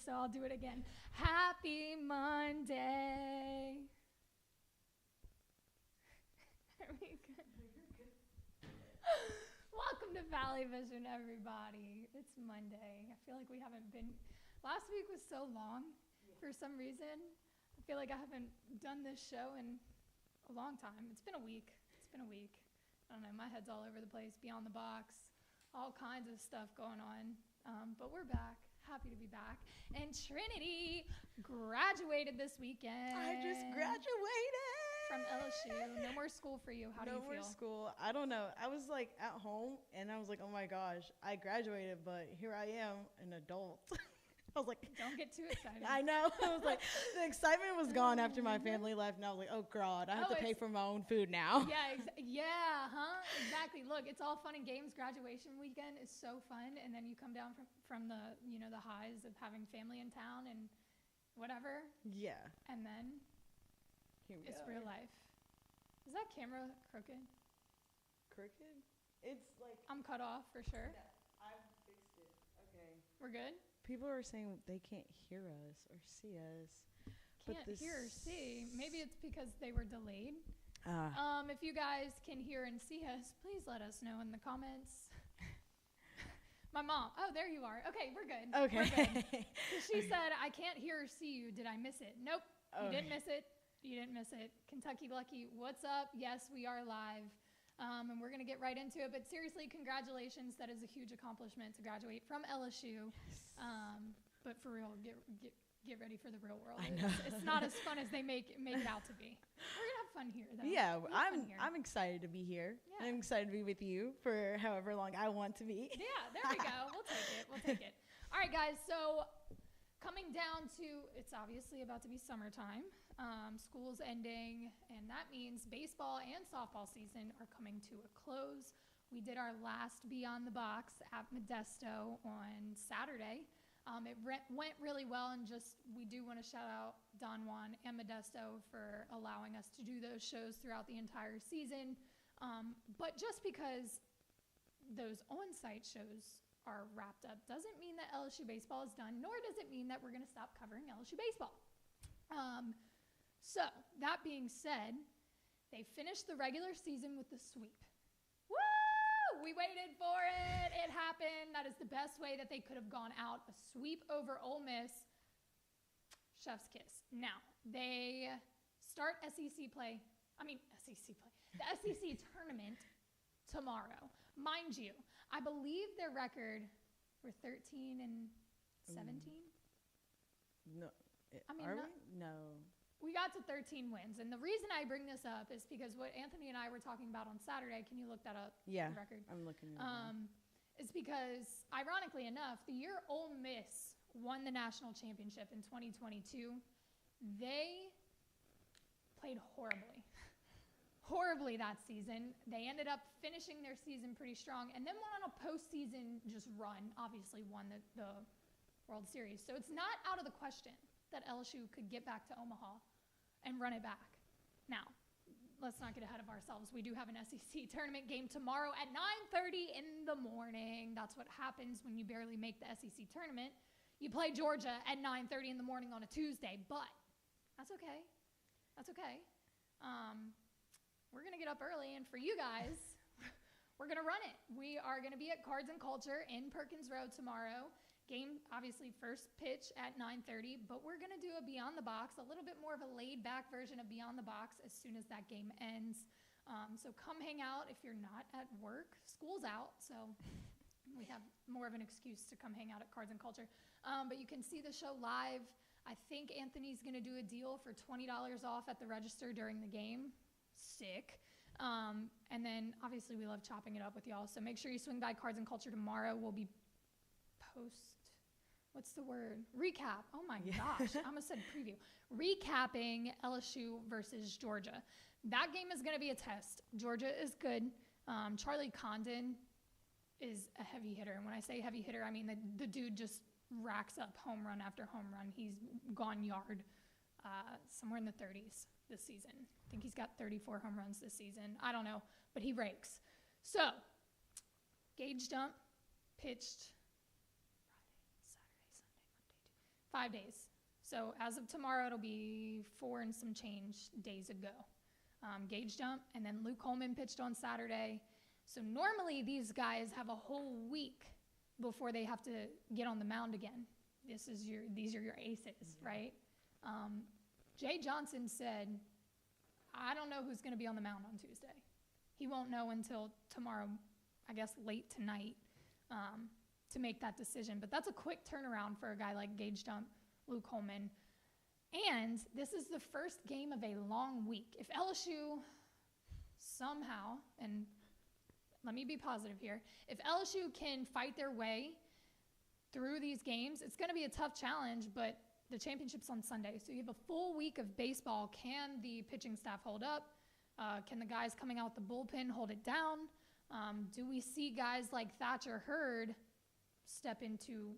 so I'll do it again. Happy Monday. There we go. Welcome to Valley Vision, everybody. It's Monday. I feel like we haven't been. Last week was so long for some reason. I feel like I haven't done this show in a long time. It's been a week. I don't know. My head's all over the place. Beyond the box. All kinds of stuff going on. But we're back. Happy to be back. And Trinity graduated this weekend. I just graduated. From LSU. No more school for you. How do you feel? No more school. I don't know. I was like at home and I was like, oh my gosh, I graduated, but here I am, an adult. I was like, don't get too excited. I know. I was like, the excitement was gone after my family left, and I was like, oh God, I have to pay for my own food now. Yeah, exactly. Look, it's all fun and games. Graduation weekend is so fun, and then you come down from the the highs of having family in town and whatever. Yeah. And then it's real life. Is that camera crooked? Crooked? It's like I'm cut off for sure. Yeah, I fixed it. Okay. We're good? People are saying they can't hear us or see us. Can't hear or see. Maybe it's because they were delayed. If you guys can hear and see us, please let us know in the comments. My mom. Oh, there you are. Okay, we're good. Okay. We're good. She said, I can't hear or see you. Did I miss it? Nope. You didn't miss it. You didn't miss it. Kentucky Lucky, what's up? Yes, we are live. And we're going to get right into it. But seriously, congratulations. That is a huge accomplishment to graduate from LSU. But for real, get ready for the real world. I know. It's not as fun as they make it out to be. We're going to have fun here, though. Yeah, I'm excied to be here. Yeah. I'm excited to be with you for however long I want to be. Yeah, there we go. We'll take it. All right, guys. So coming down to, it's obviously about to be summertime. School's ending, and that means baseball and softball season are coming to a close. We did our last Beyond the Box at Modesto on Saturday. It went really well, and we do want to shout out Don Juan and Modesto for allowing us to do those shows throughout the entire season. But just because those on-site shows are wrapped up doesn't mean that LSU baseball is done, nor does it mean that we're going to stop covering LSU baseball. So, that being said, they finished the regular season with the sweep. Woo! We waited for it. It happened. That is the best way that they could have gone out. A sweep over Ole Miss. Chef's kiss. Now, they start the SEC Tournament tomorrow. Mind you, I believe their record were 13 and 17. No. No. We got to 13 wins. And the reason I bring this up is because what Anthony and I were talking about on Saturday, can you look that up? Yeah, the record? I'm looking at it. Is because, ironically enough, the year Ole Miss won the national championship in 2022, they played horribly that season. They ended up finishing their season pretty strong and then went on a postseason just run, obviously won the World Series. So it's not out of the question that LSU could get back to Omaha and run it back. Now, let's not get ahead of ourselves. We do have an SEC tournament game tomorrow at 9:30 in the morning. That's what happens when you barely make the SEC tournament. You play Georgia at 9:30 in the morning on a Tuesday, but that's okay. That's okay. We're going to get up early, and for you guys, we're going to run it. We are going to be at Cards and Culture in Perkins Road tomorrow. Game, obviously, first pitch at 9:30, but we're going to do a Beyond the Box, a little bit more of a laid-back version of Beyond the Box as soon as that game ends. So come hang out if you're not at work. School's out, so we have more of an excuse to come hang out at Cards and Culture. But you can see the show live. I think Anthony's going to do a deal for $20 off at the register during the game. Sick. And then, obviously, we love chopping it up with y'all. So make sure you swing by Cards and Culture tomorrow. We'll be recap. Oh my gosh. I almost said preview. Recapping LSU versus Georgia. That game is going to be a test. Georgia is good. Charlie Condon is a heavy hitter. And when I say heavy hitter, I mean the dude just racks up home run after home run. He's gone yard somewhere in the 30s this season. I think he's got 34 home runs this season. I don't know, but he rakes. So, gauge dump, pitched 5 days. So as of tomorrow, it'll be 4 and some change days ago. Gage Jump, and then Luke Holman pitched on Saturday. So normally these guys have a whole week before they have to get on the mound again. These are your aces, right? Jay Johnson said, I don't know who's going to be on the mound on Tuesday. He won't know until tomorrow, I guess late tonight, to make that decision. But that's a quick turnaround for a guy like Gage Jump, Luke Holman. And this is the first game of a long week. If LSU somehow, and let me be positive here, if LSU can fight their way through these games, it's going to be a tough challenge, but the championship's on Sunday. So you have a full week of baseball. Can the pitching staff hold up? Can the guys coming out the bullpen hold it down? Do we see guys like Thatcher Hurd step into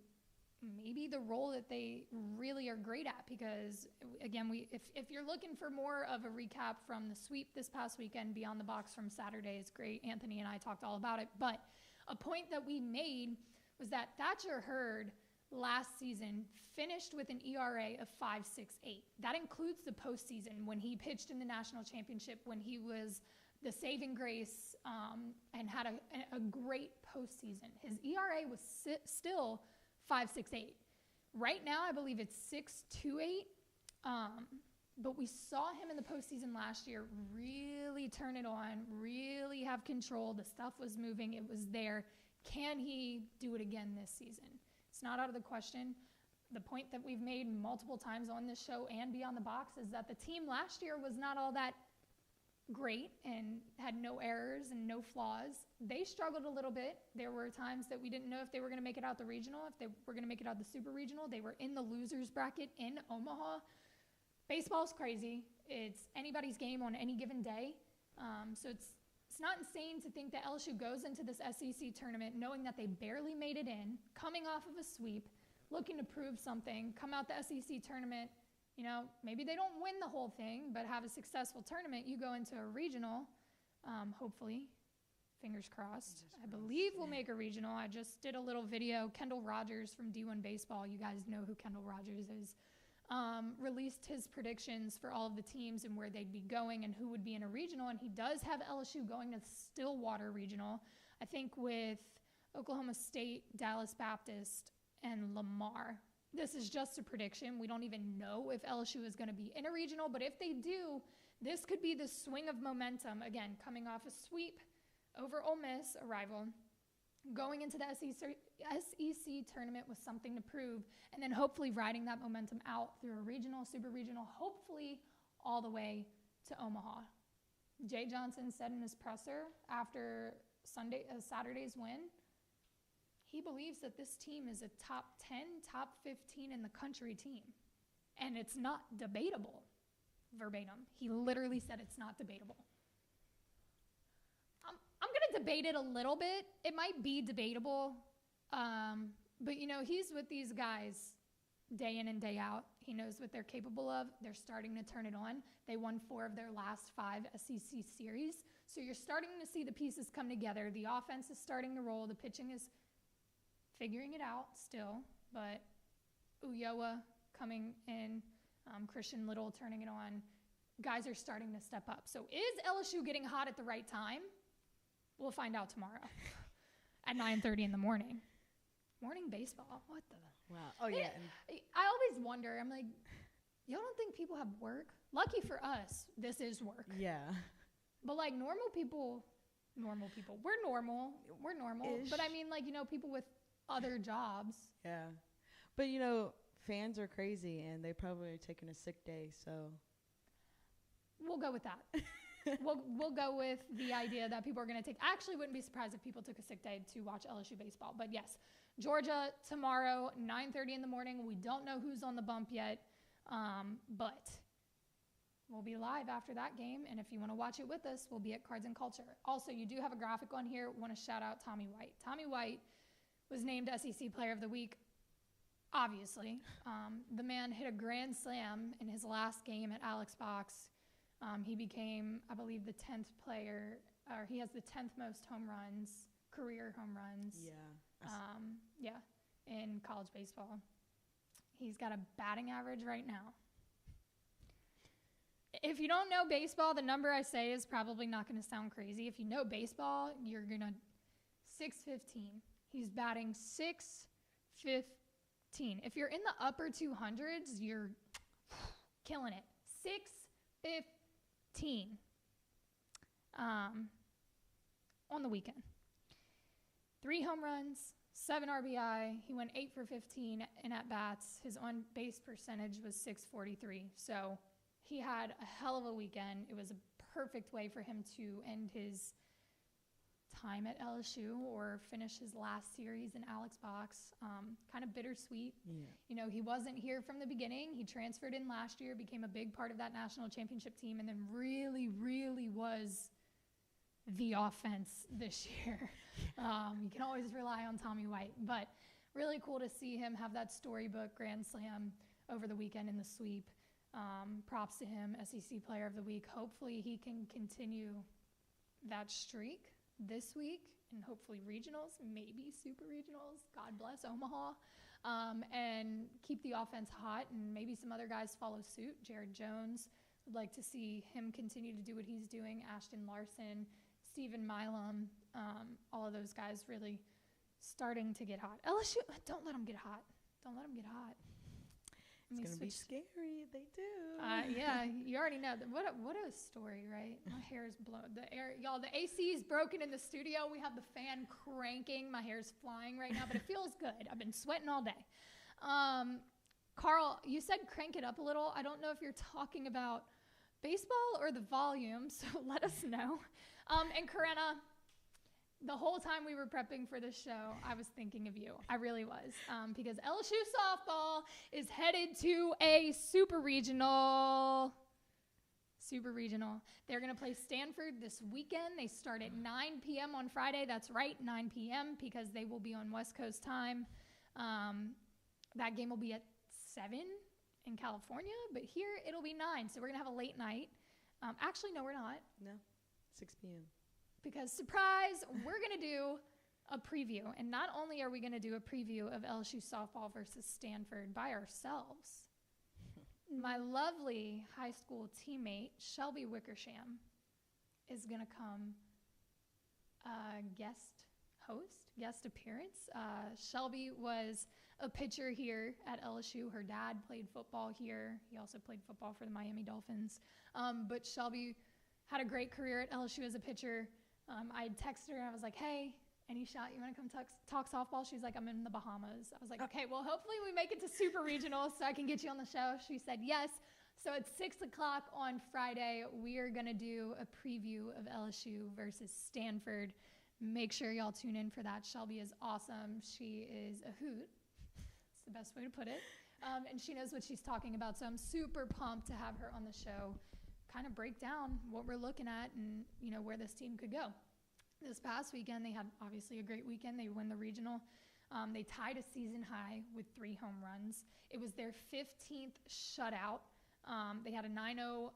maybe the role that they really are great at? Because again, if you're looking for more of a recap from the sweep this past weekend, Beyond the Box from Saturday is great. Anthony and I talked all about it. But a point that we made was that Thatcher Hurd last season finished with an ERA of 5.68. That includes the postseason when he pitched in the national championship, when he was the saving grace and had a great postseason. His ERA was still 5.68. Right now, I believe it's 6.28. But we saw him in the postseason last year really turn it on, really have control. The stuff was moving. It was there. Can he do it again this season? It's not out of the question. The point that we've made multiple times on this show and Beyond the Box is that the team last year was not all that great and had no errors and no flaws. They struggled a little bit. There were times that we didn't know if they were going to make it out the regional, if they were going to make it out the super regional. They were in the losers bracket in Omaha. Baseball's crazy. It's anybody's game on any given day. So it's not insane to think that LSU goes into this SEC tournament knowing that they barely made it in, coming off of a sweep, looking to prove something, come out the SEC tournament. You know, maybe they don't win the whole thing, but have a successful tournament. You go into a regional, hopefully, fingers crossed. I believe we'll make a regional. I just did a little video. Kendall Rogers from D1 Baseball, you guys know who Kendall Rogers is, released his predictions for all of the teams and where they'd be going and who would be in a regional. And he does have LSU going to the Stillwater Regional, I think with Oklahoma State, Dallas Baptist, and Lamar. This is just a prediction. We don't even know if LSU is going to be in a regional, but if they do, this could be the swing of momentum. Again, coming off a sweep over Ole Miss, a rival, going into the SEC tournament with something to prove, and then hopefully riding that momentum out through a regional, super regional, hopefully all the way to Omaha. Jay Johnson said in his presser after Saturday's win, he believes that this team is a top 10, top 15 in the country team. And it's not debatable, verbatim. He literally said it's not debatable. I'm going to debate it a little bit. It might be debatable. But, you know, he's with these guys day in and day out. He knows what they're capable of. They're starting to turn it on. They won 4 of their last 5 SEC series. So you're starting to see the pieces come together. The offense is starting to roll. The pitching is figuring it out still, but Ulloa coming in, Christian Little turning it on. Guys are starting to step up. So is LSU getting hot at the right time? We'll find out tomorrow at 9:30 in the morning. Morning baseball. What the? Wow. Oh, yeah. I always wonder. I'm like, y'all don't think people have work? Lucky for us, this is work. Yeah. But like normal people, we're normal. Ish. But I mean, like, you know, people with other jobs. Yeah. But, you know, fans are crazy, and they probably are taking a sick day, so. We'll go with that. We'll go with the idea that people are going to take. I actually wouldn't be surprised if people took a sick day to watch LSU baseball. But yes, Georgia tomorrow, 9:30 in the morning. We don't know who's on the bump yet, but we'll be live after that game. And if you want to watch it with us, we'll be at Cards and Culture. Also, you do have a graphic on here. Want to shout out Tommy White. Tommy White was named SEC Player of the Week. Obviously, the man hit a grand slam in his last game at Alex Box. He became, I believe, the 10th player, or he has the 10th most home runs, career home runs. Yeah. In college baseball. He's got a batting average right now. If you don't know baseball, the number I say is probably not going to sound crazy. If you know baseball, you're going to 615. He's batting 615. If you're in the upper 200s, you're killing it. 615 on the weekend. 3 home runs, 7 RBI. He went 8 for 15 in at-bats. His on-base percentage was .643. So he had a hell of a weekend. It was a perfect way for him to end his time at LSU or finish his last series in Alex Box. Kind of bittersweet. Yeah. You know, he wasn't here from the beginning. He transferred in last year, became a big part of that national championship team, and then really, really was the offense this year. You can always rely on Tommy White, but really cool to see him have that storybook grand slam over the weekend in the sweep. Props to him, SEC Player of the Week. Hopefully he can continue that streak this week and hopefully regionals, maybe super regionals. God bless Omaha. And keep the offense hot, and maybe some other guys follow suit. Jared Jones, would like to see him continue to do what he's doing. Ashton Larson, Stephen Milam, all of those guys really starting to get hot. LSU, don't let them get hot. Don't let them get hot. It's going to be scary. They do. Yeah, you already know. What a story, right? My hair is blown. Y'all, the AC is broken in the studio. We have the fan cranking. My hair is flying right now, but it feels good. I've been sweating all day. Carl, you said crank it up a little. I don't know if you're talking about baseball or the volume, so let us know. And Corinna, the whole time we were prepping for this show, I was thinking of you. I really was. Because LSU Softball is headed to a Super Regional. They're going to play Stanford this weekend. They start at 9 p.m. on Friday. That's right, 9 p.m. because they will be on West Coast time. That game will be at 7 in California, but here it'll be 9. So we're going to have a late night. Actually, no, we're not. No, 6 p.m. Because, surprise, we're going to do a preview. And not only are we going to do a preview of LSU softball versus Stanford by ourselves, my lovely high school teammate, Shelby Wickersham, is going to come guest appearance. Shelby was a pitcher here at LSU. Her dad played football here. He also played football for the Miami Dolphins. But Shelby had a great career at LSU as a pitcher. I texted her and I was like, hey, any shot you want to come talk softball? She's like, I'm in the Bahamas. I was like, okay, well, hopefully we make it to Super Regional so I can get you on the show. She said yes. So at 6 o'clock on Friday, we are going to do a preview of LSU versus Stanford. Make sure y'all tune in for that. Shelby is awesome. She is a hoot. That's the best way to put it. And she knows what she's talking about. So I'm super pumped to have her on the show, kind of break down what we're looking at and, you know, where this team could go. This past weekend, they had obviously a great weekend. They won the regional. They tied a season high with 3 home runs. It was their 15th shutout. They had a 9-0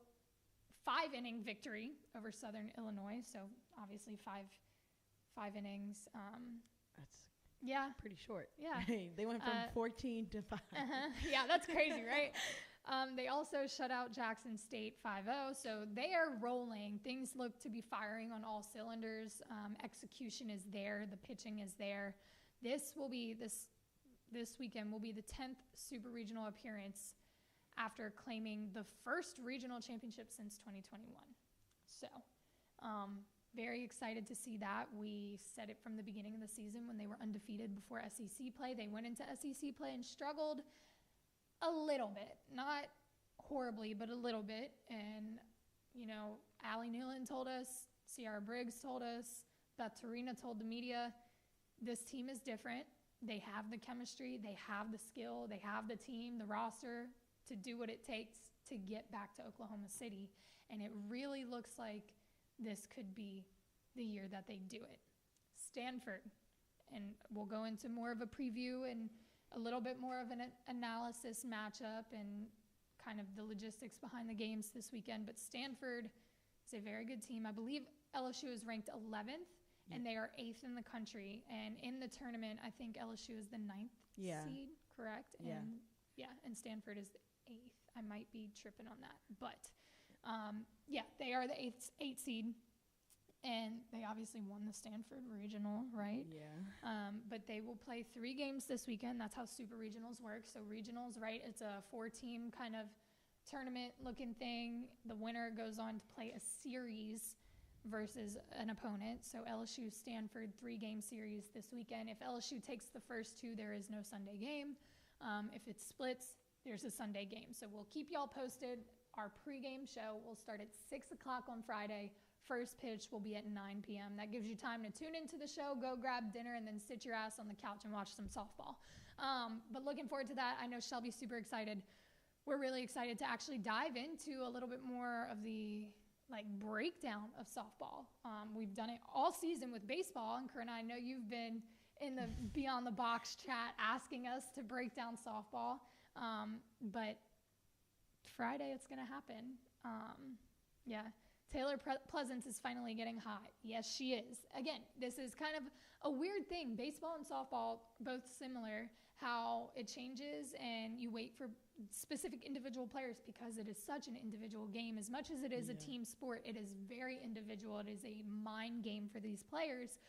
5-inning victory over Southern Illinois. So obviously five innings. That's pretty short. Yeah. They went from 14 to 5. Yeah, that's crazy, right? They also shut out Jackson State 5-0, so they are rolling. Things look to be firing on all cylinders. Execution is there. The pitching is there. This weekend will be the 10th Super Regional appearance after claiming the first regional championship since 2021. So, very excited to see that. We said it from the beginning of the season when they were undefeated before SEC play. They went into SEC play and struggled a little bit, not horribly, but a little bit. And, you know, Allie Newland told us, Ciara Briggs told us, Beth Torina told the media, this team is different. They have the chemistry, they have the skill, they have the team, the roster to do what it takes to get back to Oklahoma City. And it really looks like this could be the year that they do it. Stanford, and we'll go into more of a preview and a little bit more of an analysis matchup and kind of the logistics behind the games this weekend. But Stanford is a very good team. I believe LSU is ranked 11th, and they are 8th in the country. And in the tournament, I think LSU is the 9th seed, correct? Yeah. And Yeah, and Stanford is the 8th. I might be tripping on that. But, yeah, they are the 8th seed. And they obviously won the Stanford Regional, right? Yeah. But they will play 3 games this weekend. That's how Super Regionals work. So regionals, right, it's a 4-team kind of tournament-looking thing. The winner goes on to play a series versus an opponent. So LSU Stanford 3-game series this weekend. If LSU takes the first 2, there is no Sunday game. If it splits, there's a Sunday game. So we'll keep y'all posted. Our pregame show will start at 6 o'clock on Friday. First pitch will be at 9 p.m. That gives you time to tune into the show, go grab dinner, and then sit your ass on the couch and watch some softball. But looking forward to that. I know Shelby's super excited. We're really excited to actually dive into a little bit more of the breakdown of softball. We've done it all season with baseball, and Corinna, I know you've been in the Beyond the Box chat asking us to break down softball. But Friday it's going to happen. Yeah. Taylor Pleasance is finally getting hot. Yes, she is. Again, this is kind of a weird thing. Baseball and softball, both similar, how it changes and you wait for specific individual players because it is such an individual game. As much as it is a team sport, it is very individual. It is a mind game for these players.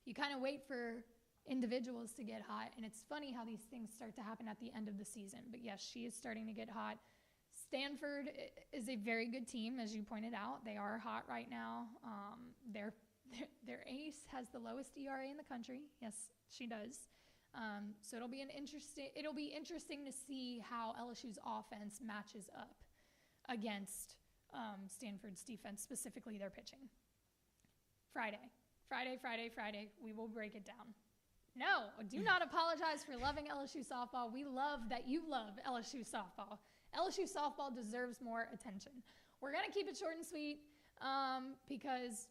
You kind of wait for individuals to get hot, and it's funny how these things start to happen at the end of the season. But yes, she is starting to get hot. Stanford is a very good team, as you pointed out. They are hot right now. Their ace has the lowest ERA in the country. Yes, she does. So it'll be interesting to see how LSU's offense matches up against Stanford's defense, specifically their pitching. Friday. We will break it down. No, do not apologize for loving LSU softball. We love that you love LSU softball. LSU softball deserves more attention. We're going to keep it short and sweet because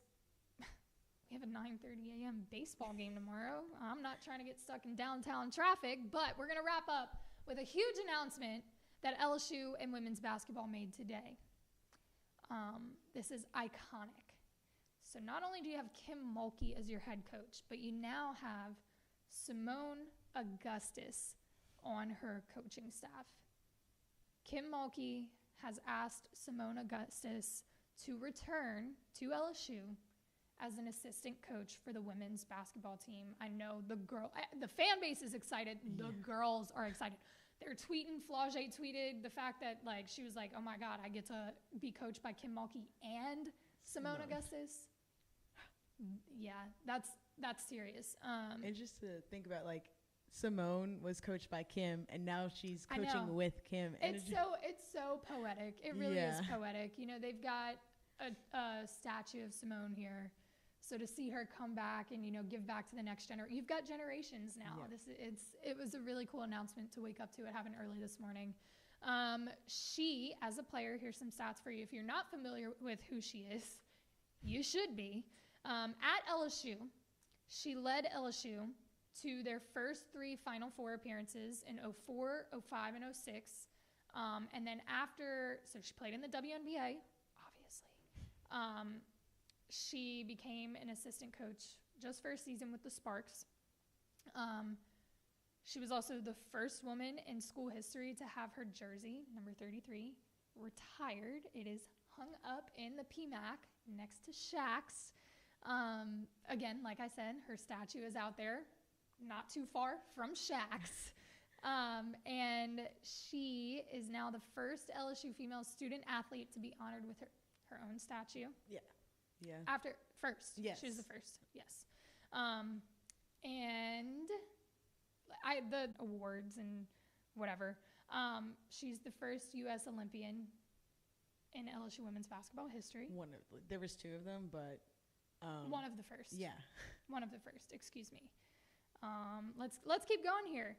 we have a 9:30 a.m. baseball game tomorrow. I'm not trying to get stuck in downtown traffic, but we're going to wrap up with a huge announcement that LSU and women's basketball made today. This is iconic. So not only do you have Kim Mulkey as your head coach, but you now have Seimone Augustus on her coaching staff. Kim Mulkey has asked Seimone Augustus to return to LSU as an assistant coach for the women's basketball team. I know the fan base is excited. The girls are excited. They're tweeting. Flau'jae tweeted the fact that she was like, "Oh my God, I get to be coached by Kim Mulkey and Seimone Augustus." Yeah, that's serious. And just to think about Seimone was coached by Kim, and now she's coaching with Kim. And it's so poetic. It really is poetic. You know, they've got a statue of Seimone here, so to see her come back and give back to the next generation. You've got generations now. Yeah. It was a really cool announcement to wake up to. It happened early this morning. She, as a player, here's some stats for you. If you're not familiar with who she is, you should be. At LSU, she led LSU to their first 3 Final Four appearances in 04, 05, and 06. And then so she played in the WNBA, obviously. She became an assistant coach just for a season with the Sparks. She was also the first woman in school history to have her jersey, number 33, retired. It is hung up in the PMAC next to Shaq's. Again, like I said, her statue is out there, not too far from Shaq's. And she is now the first LSU female student athlete to be honored with her own statue. Yeah. First. Yes. She was the first. Yes. And the awards and whatever. She's the first U.S. Olympian in LSU women's basketball history. There was 2 of them, but one of the first. Yeah. One of the first, excuse me. Let's keep going here.